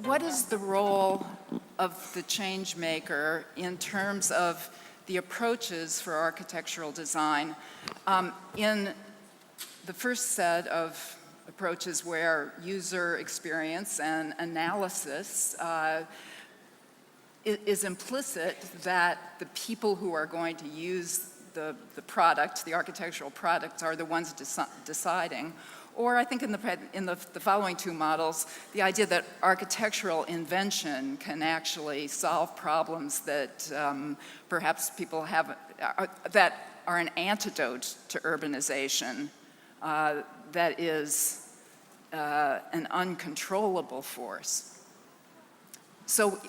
What is the role of the change maker in terms of the approaches for architectural design? In the first set of approaches where user experience and analysis is implicit, that the people who are going to use the product, the architectural product, are the ones deciding. Or I think in the following two models, the idea that architectural invention can actually solve problems that perhaps people have, that are an antidote to urbanization, that is an uncontrollable force. So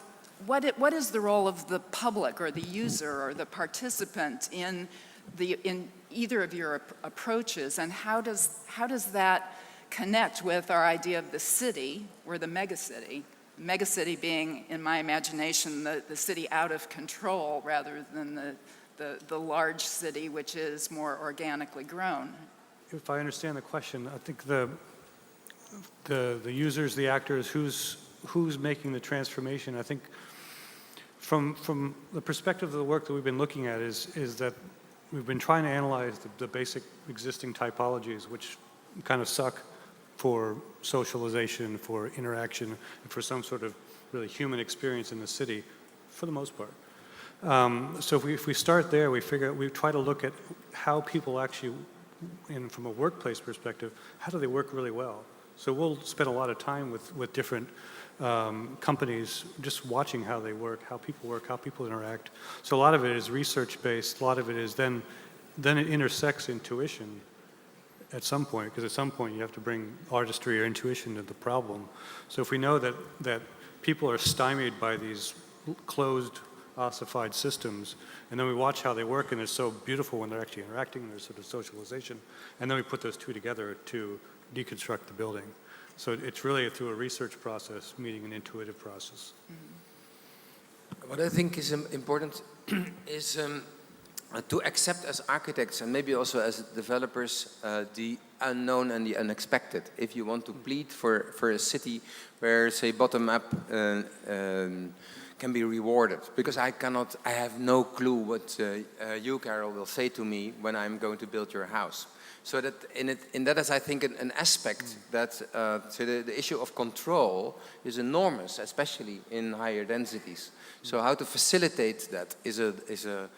what is the role of the public or the user or the participant in either of your approaches, and how does that connect with our idea of the city or the megacity? Megacity being, in my imagination, the city out of control rather than the large city which is more organically grown. If I understand the question, I think the users, the actors, who's making the transformation, I think from the perspective of the work that we've been looking at is that we've been trying to analyze the basic existing typologies, which kind of suck for socialization, for interaction, and for some sort of really human experience in the city, for the most part. So if we start there, we try to look at how people actually, from a workplace perspective, how do they work really well? So we'll spend a lot of time with different companies just watching how they work, how people interact. So a lot of it is research-based, a lot of it is then it intersects intuition at some point, because at some point you have to bring artistry or intuition to the problem. So if we know that people are stymied by these closed, ossified systems, and then we watch how they work, and it's so beautiful when they're actually interacting, there's sort of socialization, and then we put those two together to deconstruct the building. So it's really through a research process meeting an intuitive process. Mm-hmm. What I think is important is to accept as architects and maybe also as developers the unknown and the unexpected. If you want to plead for a city where, say, bottom-up can be rewarded, because I have no clue what you, Carol, will say to me when I'm going to build your house. So that in that is, I think, an aspect that so the issue of control is enormous, especially in higher densities. So how to facilitate that is a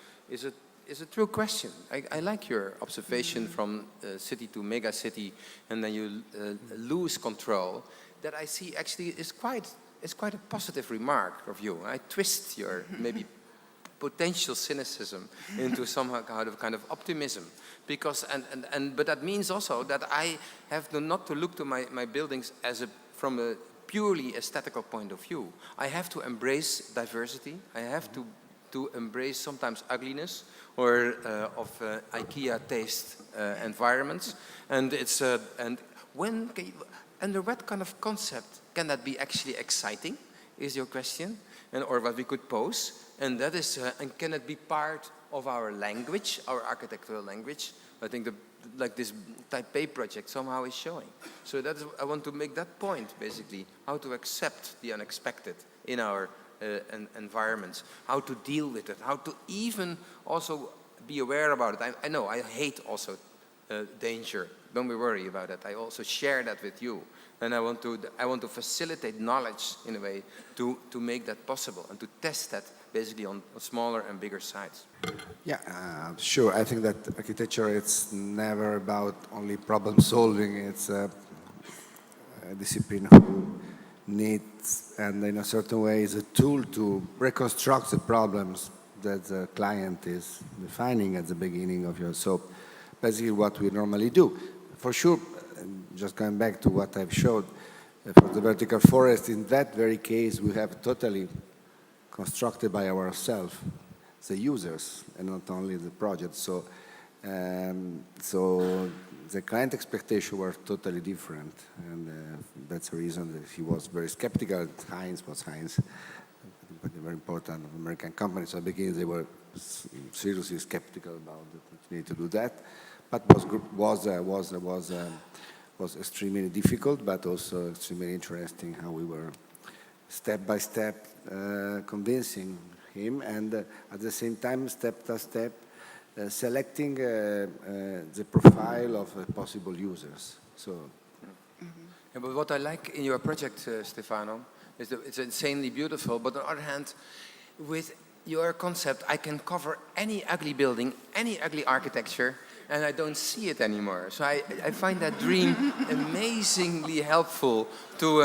true question. I like your observation from city to mega city, and then you lose control. That I see actually is quite a positive remark of you. I twist your maybe potential cynicism into somehow kind of optimism. Because but that means also that I have not to look to my buildings from a purely aesthetical point of view. I have to embrace diversity. I have to embrace sometimes ugliness or of IKEA taste environments. And it's under what kind of concept can that be actually exciting? Is your question, or what we could pose, and that is, and can it be part of our language, our architectural language? I think like this Type A project somehow is showing. So that is, I want to make that point, basically, how to accept the unexpected in our environments, how to deal with it, how to even also be aware about it. I know I hate also danger. Don't be worried about it. I also share that with you. And I want to facilitate knowledge in a way to make that possible and to test that basically on smaller and bigger sites. Yeah, sure. I think that architecture, it's never about only problem solving. It's a discipline who needs, and in a certain way, is a tool to reconstruct the problems that the client is defining at the beginning of your. So basically what we normally do. For sure, just going back to what I've showed, for the vertical forest, in that very case, we have totally constructed by ourselves, the users, and not only the project. So, so the client expectations were totally different, and that's the reason that he was very skeptical. Heinz was Heinz, but a very important American company. So at the beginning, they were seriously skeptical about that we need to do that. but was extremely difficult, but also extremely interesting how we were step by step convincing him, and at the same time, step by step, selecting the profile of possible users. So. Yeah, but what I like in your project, Stefano, is that it's insanely beautiful, but on the other hand, with your concept, I can cover any ugly building, any ugly architecture, and I don't see it anymore. So I find that dream amazingly helpful to,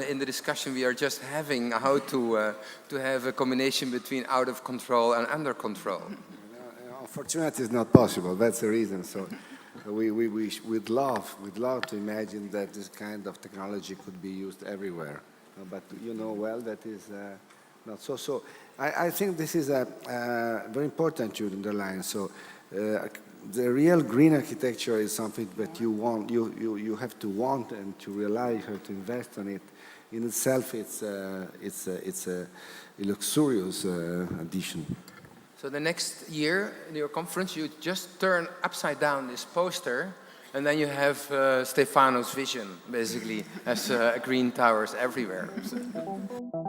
in the discussion we are just having, how to have a combination between out of control and under control. Unfortunately, it's not possible. That's the reason. So we'd love to imagine that this kind of technology could be used everywhere. But you know well that is not so. So I think this is very important to underline. So the real green architecture is something that you want, you have to want and to realize, you have to invest on it. In itself, it's a luxurious addition. So the next year in your conference, you just turn upside down this poster, and then you have Stefano's vision, basically, as green towers everywhere. So.